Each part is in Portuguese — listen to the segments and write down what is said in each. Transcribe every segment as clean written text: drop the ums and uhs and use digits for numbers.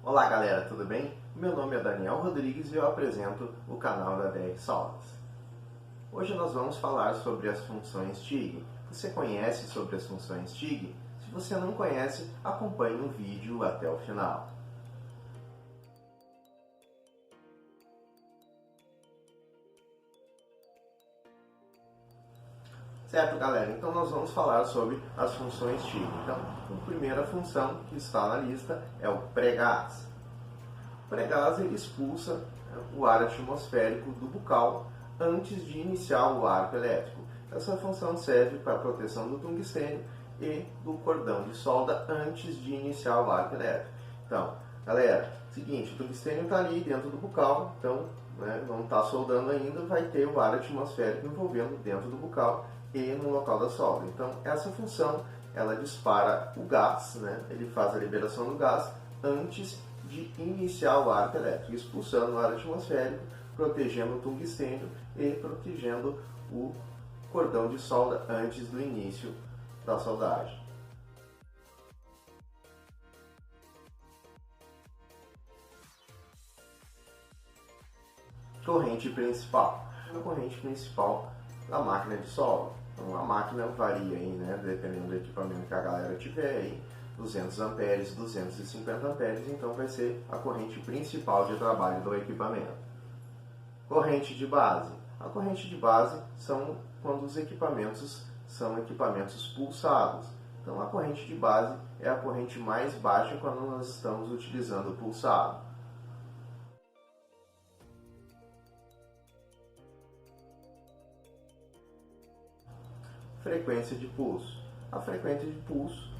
Olá galera, tudo bem? Meu nome é Daniel Rodrigues e eu apresento o canal da DR Soldas. Hoje nós vamos falar sobre as funções TIG. Você conhece sobre as funções TIG? Se você não conhece, acompanhe o vídeo até o final. Certo, galera? Então nós vamos falar sobre as funções TIG. Então, a primeira função que está na lista é o pré-gás. O pré-gás ele expulsa o ar atmosférico do bucal antes de iniciar o arco elétrico. Essa função serve para a proteção do tungstênio e do cordão de solda antes de iniciar o arco elétrico. Então, galera, seguinte, o tungstênio está ali dentro do bucal, então não está soldando ainda, vai ter o ar atmosférico envolvendo dentro do bucal e no local da solda. Então, essa função ela dispara o gás, ele faz a liberação do gás antes de iniciar o arco elétrico, expulsando o ar atmosférico, protegendo o tungstênio e protegendo o cordão de solda antes do início da soldagem. Corrente principal. A corrente principal da máquina de solda. Então, a máquina varia aí, dependendo do equipamento que a galera tiver aí, 200 amperes, 250 amperes, então vai ser a corrente principal de trabalho do equipamento. Corrente de base. A corrente de base são quando os equipamentos são equipamentos pulsados. Então a corrente de base é a corrente mais baixa quando nós estamos utilizando o pulsado. Frequência de pulso. A frequência de pulso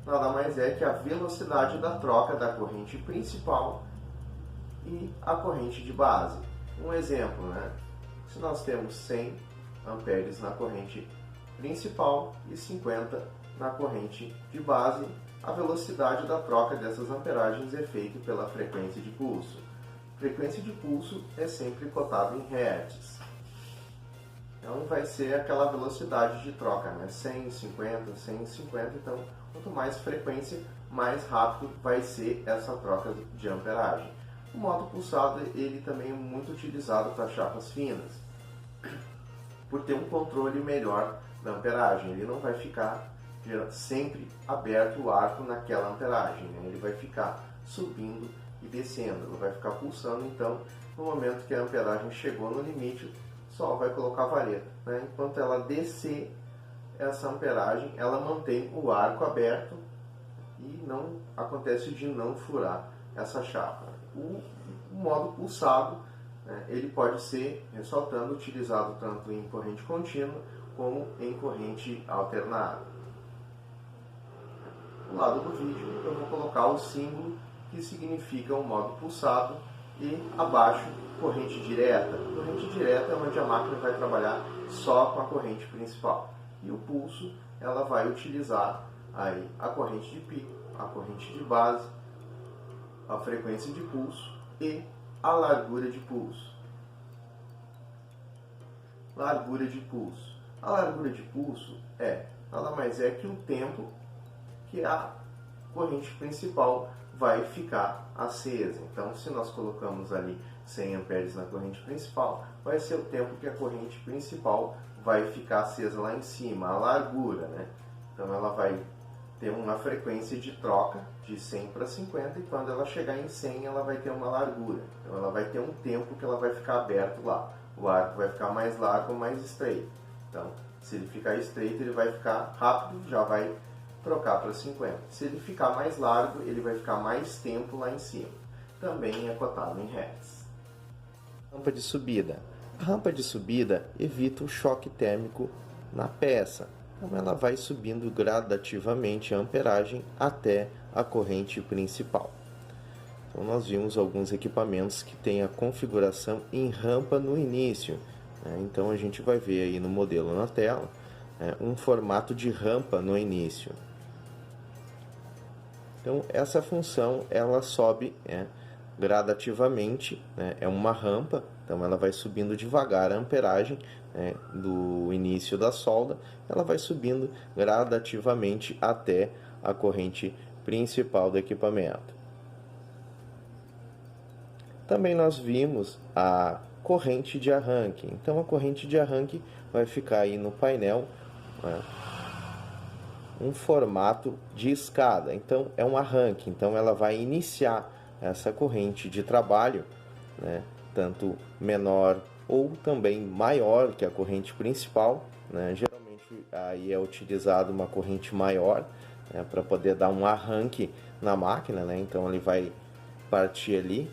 nada mais é que a velocidade da troca da corrente principal e a corrente de base. Um exemplo, se nós temos 100 amperes na corrente principal e 50 na corrente de base, a velocidade da troca dessas amperagens é feita pela frequência de pulso. Frequência de pulso é sempre cotada em hertz. Então vai ser aquela velocidade de troca, 150, 150, então quanto mais frequência, mais rápido vai ser essa troca de amperagem. O modo pulsado ele também é muito utilizado para chapas finas, por ter um controle melhor da amperagem. Ele não vai ficar sempre aberto o arco naquela amperagem, ele vai ficar subindo e descendo, ele vai ficar pulsando, então no momento que a amperagem chegou no limite, só vai colocar a vareta. Enquanto ela descer essa amperagem, ela mantém o arco aberto e não acontece de não furar essa chapa. O modo pulsado, ele pode ser, ressaltando, utilizado tanto em corrente contínua como em corrente alternada. No lado do vídeo eu vou colocar o símbolo que significa o modo pulsado e abaixo corrente direta. Corrente direta é onde a máquina vai trabalhar só com a corrente principal. E o pulso, ela vai utilizar aí a corrente de pico, a corrente de base, a frequência de pulso e a largura de pulso. Largura de pulso. A largura de pulso nada mais é que o tempo que a corrente principal vai ficar acesa. Então, se nós colocamos ali 100 amperes na corrente principal, vai ser o tempo que a corrente principal vai ficar acesa lá em cima, a largura, Então, ela vai ter uma frequência de troca de 100 para 50 e quando ela chegar em 100, ela vai ter uma largura. Então, ela vai ter um tempo que ela vai ficar aberto lá. O arco vai ficar mais largo ou mais estreito. Então, se ele ficar estreito, ele vai ficar rápido, já vai trocar para 50. Se ele ficar mais largo, ele vai ficar mais tempo lá em cima. Também é cotado em hertz. Rampa de subida. A rampa de subida evita o choque térmico na peça. Então ela vai subindo gradativamente a amperagem até a corrente principal. Então nós vimos alguns equipamentos que têm a configuração em rampa no início. Então a gente vai ver aí no modelo na tela um formato de rampa no início. Então essa função ela sobe gradativamente, é uma rampa, então ela vai subindo devagar a amperagem do início da solda, ela vai subindo gradativamente até a corrente principal do equipamento. Também nós vimos a corrente de arranque. Então a corrente de arranque vai ficar aí no painel, né, um formato de escada. Então é um arranque, então ela vai iniciar essa corrente de trabalho, né, tanto menor ou também maior que a corrente principal, né? Geralmente aí é utilizado uma corrente maior, né, para poder dar um arranque na máquina, né? Então ele vai partir ali,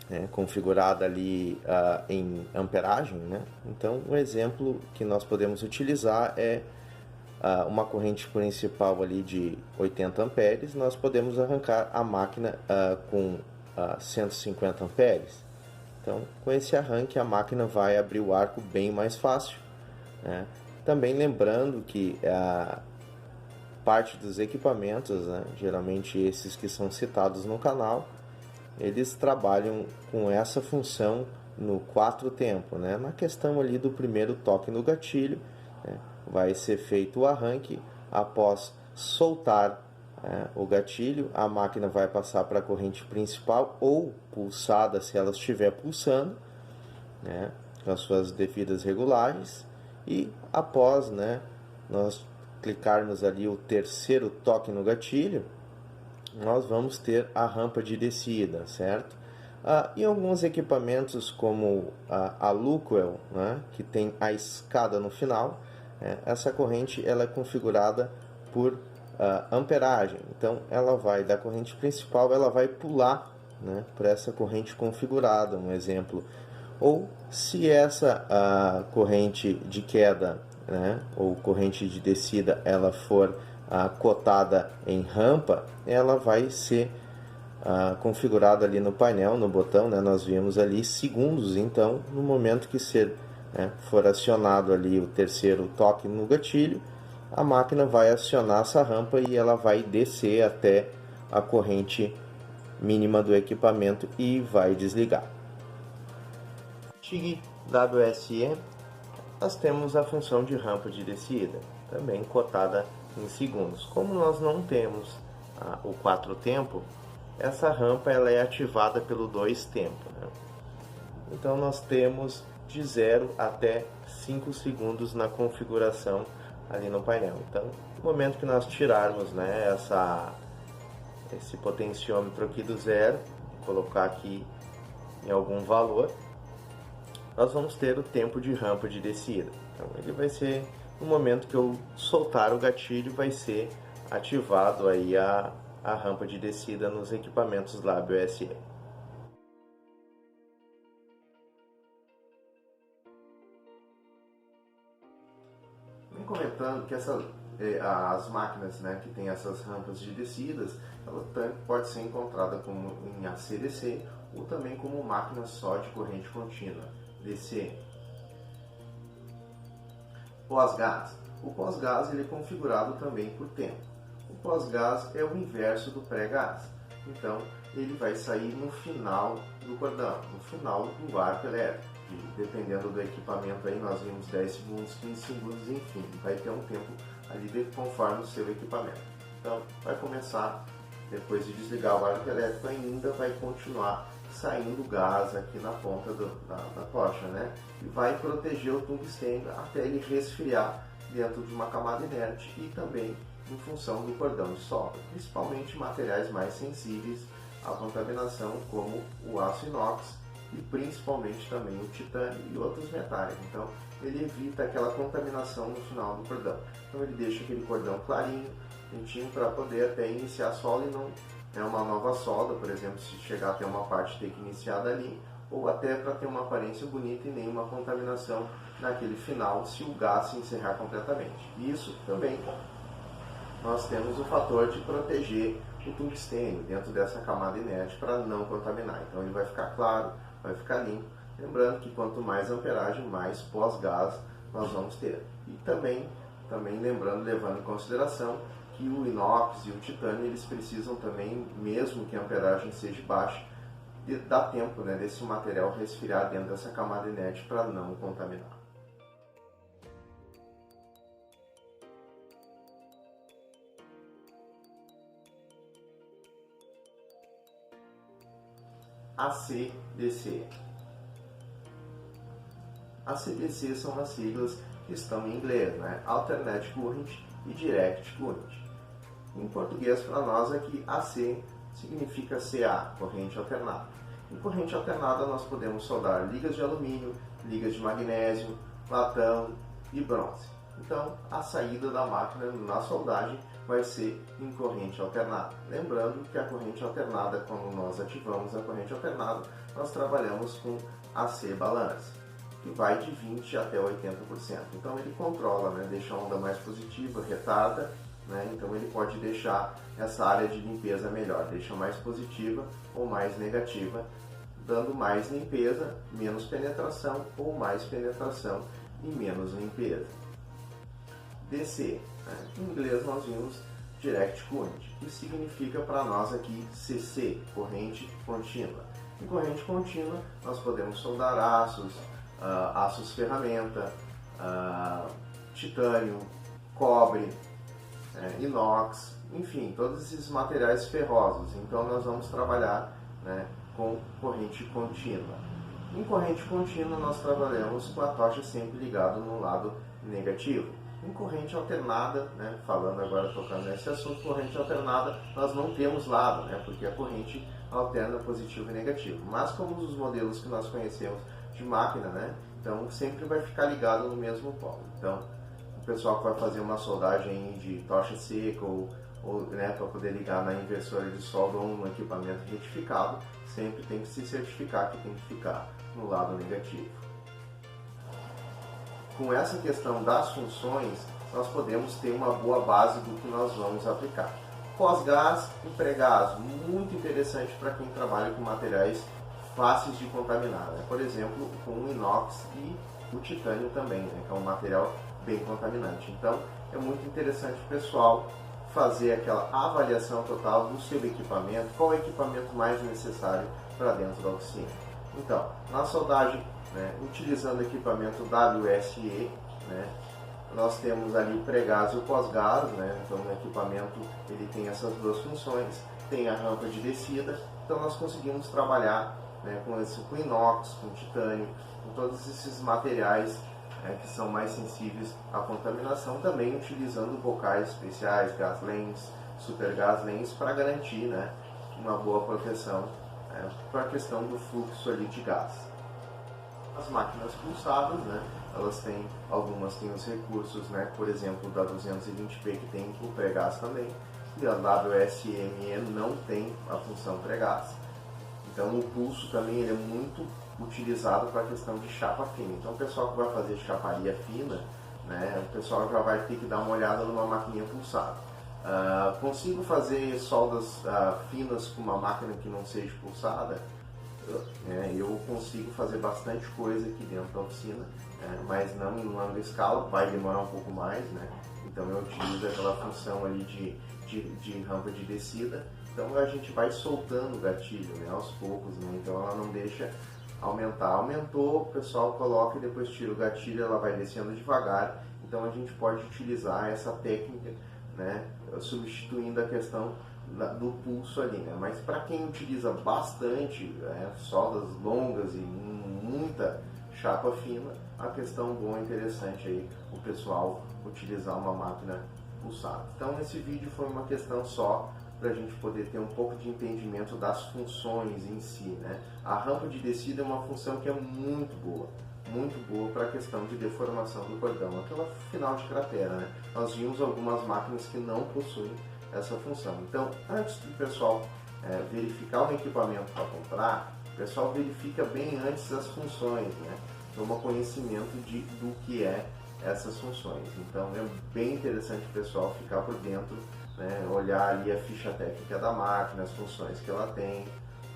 né, configurada ali em amperagem, né? Então o exemplo que nós podemos utilizar é uma corrente principal ali de 80 amperes, nós podemos arrancar a máquina com 150 amperes. Então, com esse arranque, a máquina vai abrir o arco bem mais fácil, né? Também lembrando que a parte dos equipamentos, né, geralmente esses que são citados no canal, eles trabalham com essa função no 4 tempo, né? Na questão ali do primeiro toque no gatilho, né, vai ser feito o arranque. Após soltar o gatilho, a máquina vai passar para a corrente principal ou pulsada se ela estiver pulsando, né, com as suas devidas regulagens, e após, né, nós clicarmos ali o terceiro toque no gatilho, nós vamos ter a rampa de descida, certo? E alguns equipamentos como a Luckwell, né, que tem a escada no final, essa corrente ela é configurada por amperagem. Então ela vai da corrente principal, ela vai pular, né, para essa corrente configurada, um exemplo. Ou se essa corrente de queda, né, ou corrente de descida, ela for cotada em rampa, ela vai ser configurada ali no painel, no botão, né, nós vimos ali segundos. Então, no momento que for acionado ali o terceiro toque no gatilho, a máquina vai acionar essa rampa e ela vai descer até a corrente mínima do equipamento e vai desligar. TIG WSE, nós temos a função de rampa de descida, também cotada em segundos. Como nós não temos o 4 tempo, essa rampa ela é ativada pelo 2 tempo, né? Então nós temos de 0 até 5 segundos na configuração ali no painel. Então, no momento que nós tirarmos, né, esse potenciômetro aqui do 0, colocar aqui em algum valor, nós vamos ter o tempo de rampa de descida. Então ele vai ser, no momento que eu soltar o gatilho, vai ser ativado aí a rampa de descida nos equipamentos WSE. Vem comentando que as máquinas, né, que tem essas rampas de descidas, ela pode ser encontrada como em AC/DC ou também como máquina só de corrente contínua, DC. Pós-gás. O pós-gás ele é configurado também por tempo. O pós-gás é o inverso do pré-gás. Então, ele vai sair no final do cordão, no final do arco elétrico. E, dependendo do equipamento, aí nós vimos 10 segundos, 15 segundos, enfim, vai ter um tempo ali conforme o seu equipamento. Então, vai começar, depois de desligar o arco elétrico, ainda vai continuar saindo gás aqui na ponta da tocha, né? E vai proteger o tungstênio até ele resfriar dentro de uma camada inerte e também em função do cordão de solda, principalmente materiais mais sensíveis à contaminação, como o aço inox e principalmente também o titânio e outros metais. Então ele evita aquela contaminação no final do cordão. Então ele deixa aquele cordão clarinho, quentinho, para poder até iniciar a solda e não uma nova solda, por exemplo, se chegar a ter uma parte ter que iniciar dali, ou até para ter uma aparência bonita e nenhuma contaminação naquele final se o gás se encerrar completamente. Isso também nós temos o fator de proteger o tungstênio dentro dessa camada inerte para não contaminar. Então ele vai ficar claro, vai ficar limpo. Lembrando que quanto mais amperagem, mais pós-gás nós vamos ter. E também levando em consideração que o inox e o titânio, eles precisam também, mesmo que a amperagem seja baixa, dá tempo, né, desse material resfriar dentro dessa camada inerte para não contaminar. AC/DC. AC/DC são as siglas que estão em inglês, né? Alternate Current e Direct Current. Em português, para nós, aqui AC significa CA, corrente alternada. Em corrente alternada, nós podemos soldar ligas de alumínio, ligas de magnésio, latão e bronze. Então, a saída da máquina na soldagem vai ser em corrente alternada. Lembrando que a corrente alternada, quando nós ativamos a corrente alternada, nós trabalhamos com AC balance, que vai de 20% até 80%. Então, ele controla, né? Deixa a onda mais positiva, retarda, né? Então, ele pode deixar essa área de limpeza melhor, deixa mais positiva ou mais negativa, dando mais limpeza, menos penetração, ou mais penetração e menos limpeza. DC, né? Em inglês nós vimos Direct Current, que significa para nós aqui CC, corrente contínua. Em corrente contínua nós podemos soldar aços, aços ferramenta, titânio, cobre, inox, enfim, todos esses materiais ferrosos. Então nós vamos trabalhar, né, com corrente contínua. Em corrente contínua nós trabalhamos com a tocha sempre ligada no lado negativo. Em corrente alternada, né, falando agora, tocando nesse assunto, corrente alternada, nós não temos lado, né, porque a corrente alterna positivo e negativo. Mas como os modelos que nós conhecemos de máquina, né, então sempre vai ficar ligado no mesmo polo. Então, o pessoal que vai fazer uma soldagem de tocha seca ou né, para poder ligar na inversora de solda ou no equipamento retificado, sempre tem que se certificar que tem que ficar no lado negativo. Com essa questão das funções, nós podemos ter uma boa base do que nós vamos aplicar. Pós-gás e pré-gás, muito interessante para quem trabalha com materiais fáceis de contaminar, né? Por exemplo, com o inox e o titânio também, né, que é um material bem contaminante. Então, é muito interessante o pessoal fazer aquela avaliação total do seu equipamento, qual é o equipamento mais necessário para dentro da oficina. Então, na soldagem, né, utilizando o equipamento WSE, né, nós temos ali o pré-gás e o pós-gás, né, então o equipamento ele tem essas duas funções, tem a rampa de descida, então nós conseguimos trabalhar, né, com inox, com titânio, com todos esses materiais que são mais sensíveis à contaminação, também utilizando bocais especiais, gas lens, super gas lens, para garantir, né, uma boa proteção para a questão do fluxo ali de gás. As máquinas pulsadas, né, elas têm, algumas têm os recursos, né, por exemplo, da 220p que tem o pré-gás também, e a WSME não tem a função pré-gás. Então o pulso também ele é muito utilizado para a questão de chapa fina. Então o pessoal que vai fazer chaparia fina, né, o pessoal já vai ter que dar uma olhada numa maquininha pulsada. Consigo fazer soldas finas com uma máquina que não seja pulsada? Eu consigo fazer bastante coisa aqui dentro da oficina, mas não em larga escala, vai demorar um pouco mais, né? Então eu utilizo aquela função ali de rampa de descida. Então a gente vai soltando o gatilho, né, aos poucos, né? Então ela não deixa aumentar. Aumentou, o pessoal coloca e depois tira o gatilho, ela vai descendo devagar. Então a gente pode utilizar essa técnica, né, substituindo a questão do pulso ali, né? Mas para quem utiliza bastante soldas longas e muita chapa fina, a questão boa e interessante aí o pessoal utilizar uma máquina pulsada. Então esse vídeo foi uma questão só para a gente poder ter um pouco de entendimento das funções em si, né? A rampa de descida é uma função que é muito boa para a questão de deformação do cordão, aquela final de cratera, né? Nós vimos algumas máquinas que não possuem essa função. Então, antes do pessoal verificar um equipamento para comprar, o pessoal verifica bem antes as funções, né? Toma conhecimento do que é essas funções. Então, é bem interessante o pessoal ficar por dentro, né? Olhar ali a ficha técnica da máquina, as funções que ela tem,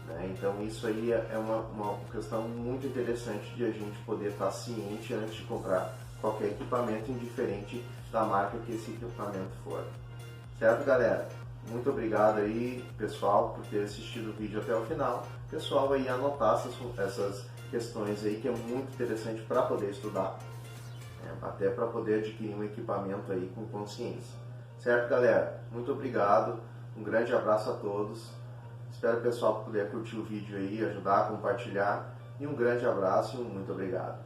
né? Então, isso aí é uma questão muito interessante de a gente poder estar ciente antes de comprar qualquer equipamento, indiferente da marca que esse equipamento for. Certo, galera? Muito obrigado aí, pessoal, por ter assistido o vídeo até o final. Pessoal, aí anotar essas questões aí que é muito interessante para poder estudar, até para poder adquirir um equipamento aí com consciência. Certo, galera? Muito obrigado. Um grande abraço a todos. Espero que o pessoal puder curtir o vídeo aí, ajudar, compartilhar. E um grande abraço e um muito obrigado.